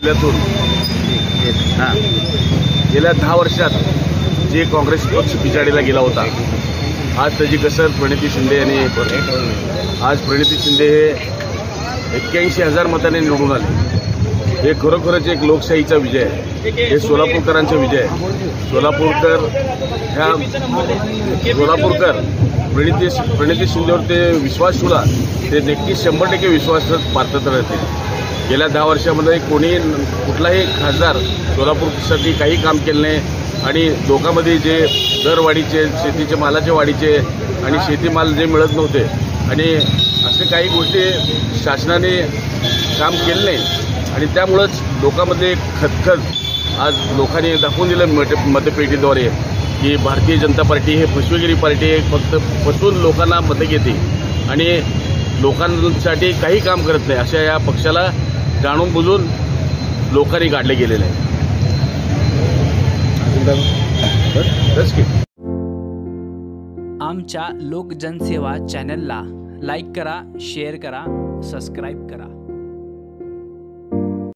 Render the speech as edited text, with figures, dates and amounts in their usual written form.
जिल्ह्यातून गेल्या 10 वर्षात जे काँग्रेस पक्ष पिछाडीला गेला होता, आज त्याची कसर प्रणिती शिंदे यांनी आज प्रणिती शिंदे हे 81,000 मतांनी निवडून आले। हे खरोखरच एक लोकशाहीचा विजय आहे। हे सोलापूरकरांचा विजय आहे। सोलापूरकर प्रणिती शिंदेवर ते विश्वास ठेवला, ते नक्कीच 100% विश्वासात पात्रता राहते। गेल्या 10 वर्षामध्ये कुठलाही खासदार सोलापूरसाठी काही काम केलं नाही आणि लोकांमध्ये जे दरवाढीचे, शेतीचे मालाचे वाढीचे आणि शेतीमाल जे मिळत नव्हते आणि असे काही गोष्टी शासनाने काम केले नाही आणि त्यामुळंच लोकांमध्ये खतखत आज लोकांनी दाखवून दिलं मतपेटीद्वारे की भारतीय जनता पार्टी हे फसवेगिरी पार्टी आहे, फक्त फसवून लोकांना मतं घेते आणि लोकांसाठी काही काम करत नाही, अशा या पक्षाला जाणून बुजून लोकांनी गाडले गेलेले आहे। आमच्या लोक जनसेवा चॅनलला लाईक करा, शेअर करा, सबस्क्राईब करा।